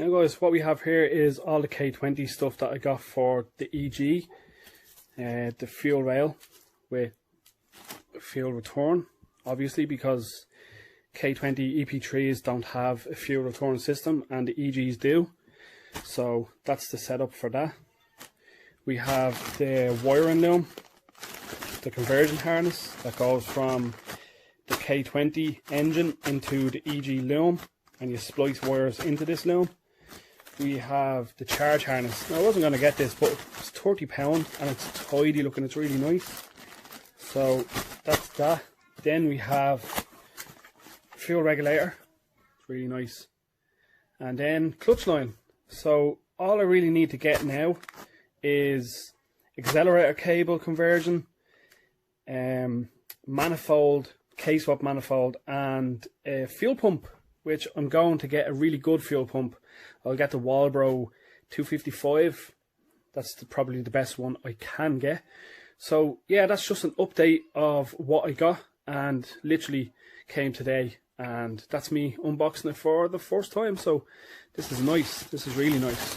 Now guys, what we have here is all the K20 stuff that I got for the EG, the fuel rail with fuel return, obviously because K20 EP3s don't have a fuel return system and the EGs do, so that's the setup for that. We have the wiring loom, the conversion harness that goes from the K20 engine into the EG loom, and you splice wires into this loom. We have the charge harness. Now, I wasn't going to get this, but it's £30 and it's tidy looking, it's really nice. So that's that. Then we have fuel regulator, it's really nice. And then clutch line. So all I really need to get now is accelerator cable conversion, manifold, K-swap manifold, and a fuel pump, which I'm going to get a really good fuel pump. I'll get the Walbro 255. That's probably the best one I can get. So yeah, that's just an update of what I got, and literally came today, and that's me unboxing it for the first time. So this is nice. This is really nice.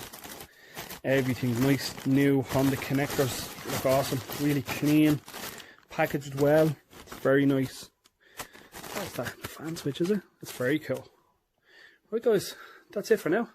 Everything's nice, new. Honda connectors look awesome. Really clean, packaged well. Very nice. What's that? Fan switch, is it? It's very cool. Right guys, that's it for now.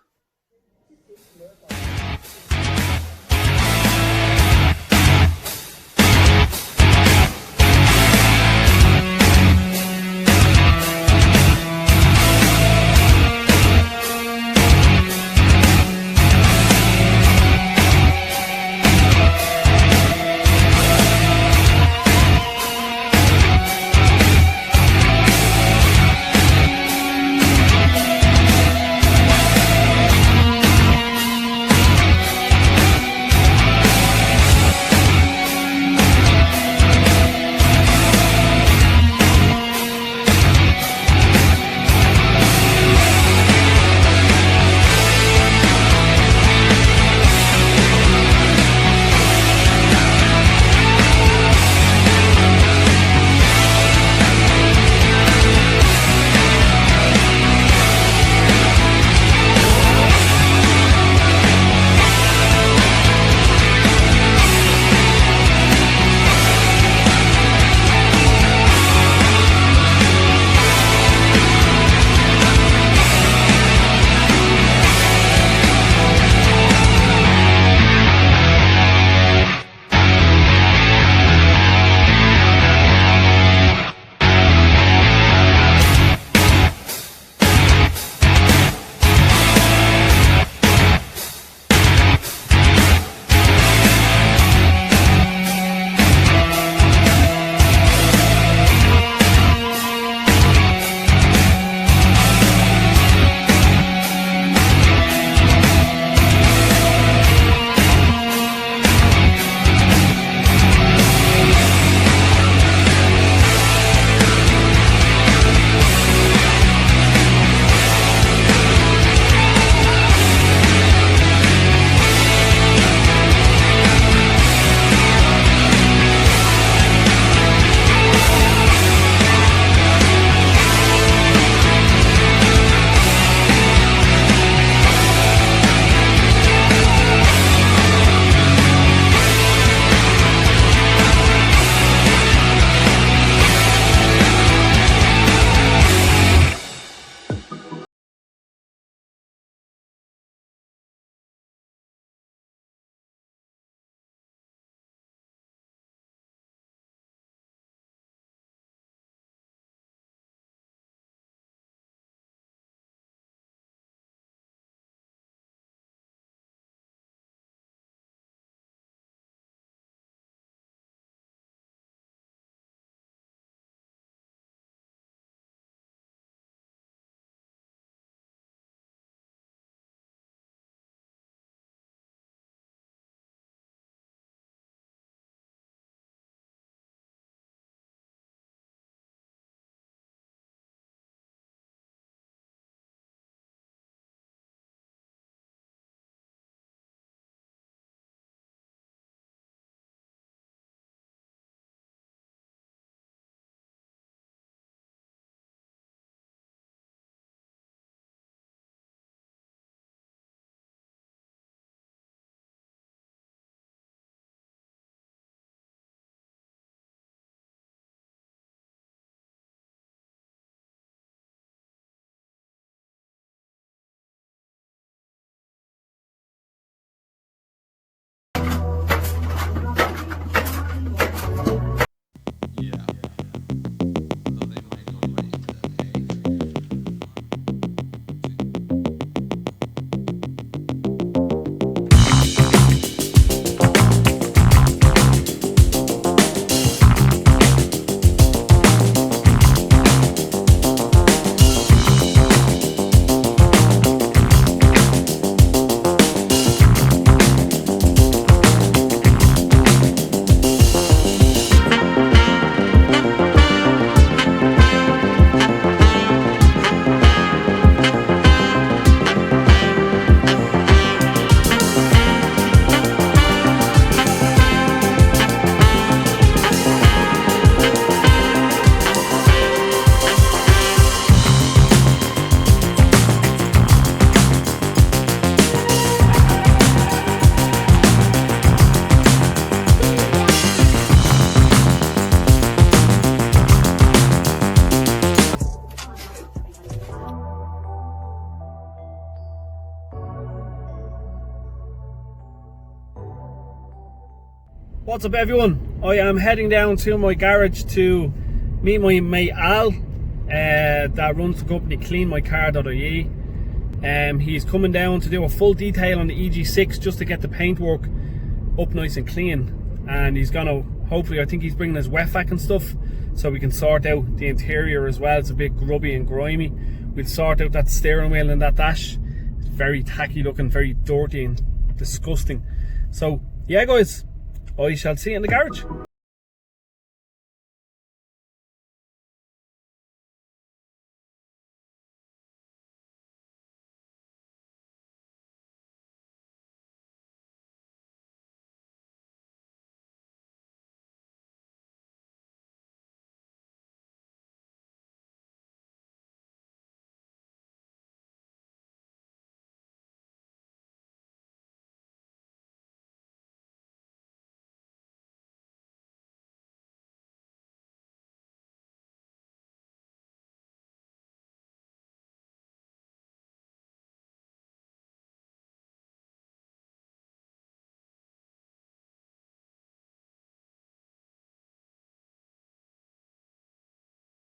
What's up everyone? I am heading down to my garage to meet my mate Al that runs the company cleanmycar.ie. He's coming down to do a full detail on the EG6 just to get the paintwork up nice and clean, and he's gonna, hopefully, I think he's bringing his wet vac and stuff so we can sort out the interior as well. It's a bit grubby and grimy. We'll sort out that steering wheel and that dash. It's very tacky looking, very dirty and disgusting. So yeah guys, I shall see you in the garage.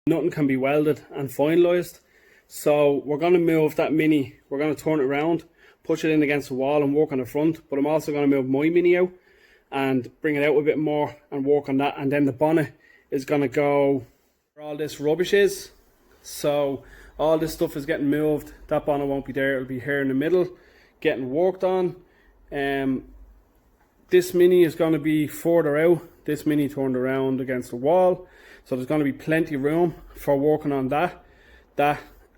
Nothing can be welded and finalised, so we're going to move that Mini, we're going to turn it around, push it in against the wall and work on the front, but I'm also going to move my Mini out and bring it out a bit more and work on that, and then the bonnet is going to go where all this rubbish is. So all this stuff is getting moved, that bonnet won't be there, it'll be here in the middle getting worked on. This Mini is going to be further out, this Mini turned around against the wall, so there's going to be plenty of room for working on that.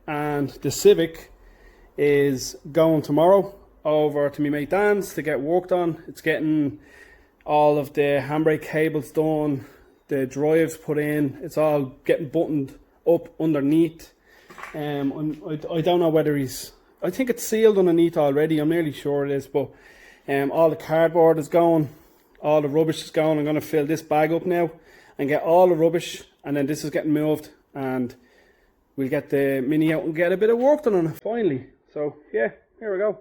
And the Civic is going tomorrow over to my mate Dan's to get worked on. It's getting all of the handbrake cables done, the drives put in, it's all getting buttoned up underneath. I don't know whether I think it's sealed underneath already, I'm nearly sure it is, but all the cardboard is going, all the rubbish is going. I'm going to fill this bag up now and get all the rubbish, and then this is getting moved and we'll get the Mini out and get a bit of work done on it finally. So yeah, here we go.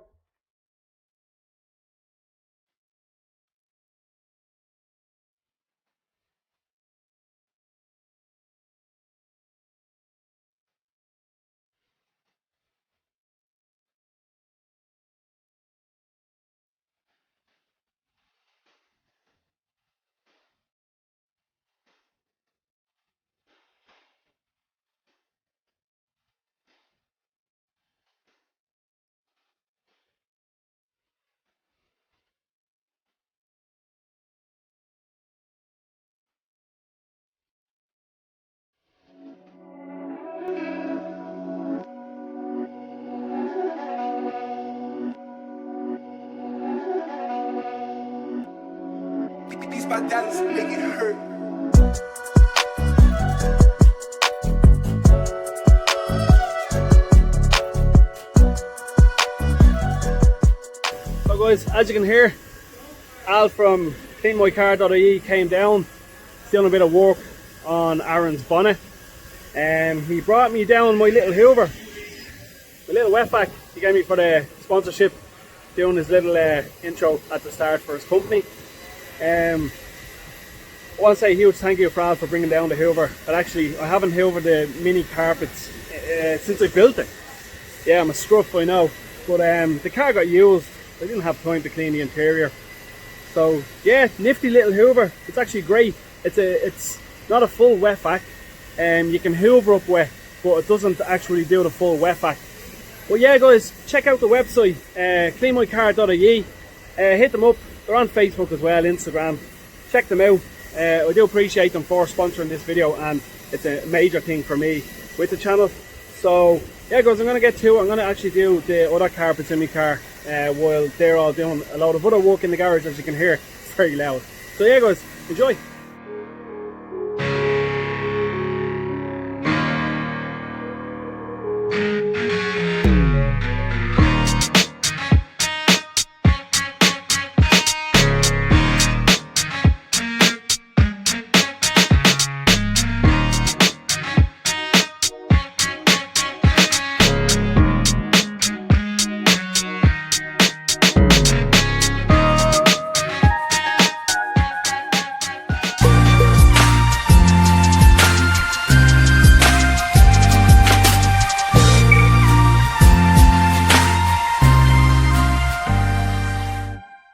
These my dollars make it hurt. So guys, as you can hear, Al from cleanmycar.ie came down, doing a bit of work on Aaron's bonnet. He brought me down my little Hoover, my little wet vac he gave me for the sponsorship, doing his little intro at the start for his company. I want to say a huge thank you for Al for bringing down the Hoover. But actually, I haven't hoovered the Mini carpets since I built it. Yeah, I'm a scruff, I know, but the car got used. I didn't have time to clean the interior. So yeah, nifty little Hoover. It's actually great. It's not a full wet vac. You can hoover up wet, but it doesn't actually do the full wet vac. But yeah guys, check out the website, cleanmycar.ie. Hit them up. They're on Facebook as well, Instagram. Check them out. I do appreciate them for sponsoring this video, and it's a major thing for me with the channel. So yeah guys, I'm going to get to it. I'm going to actually do the other carpets in my car while they're all doing a lot of other work in the garage. As you can hear, it's very loud. So yeah guys, enjoy.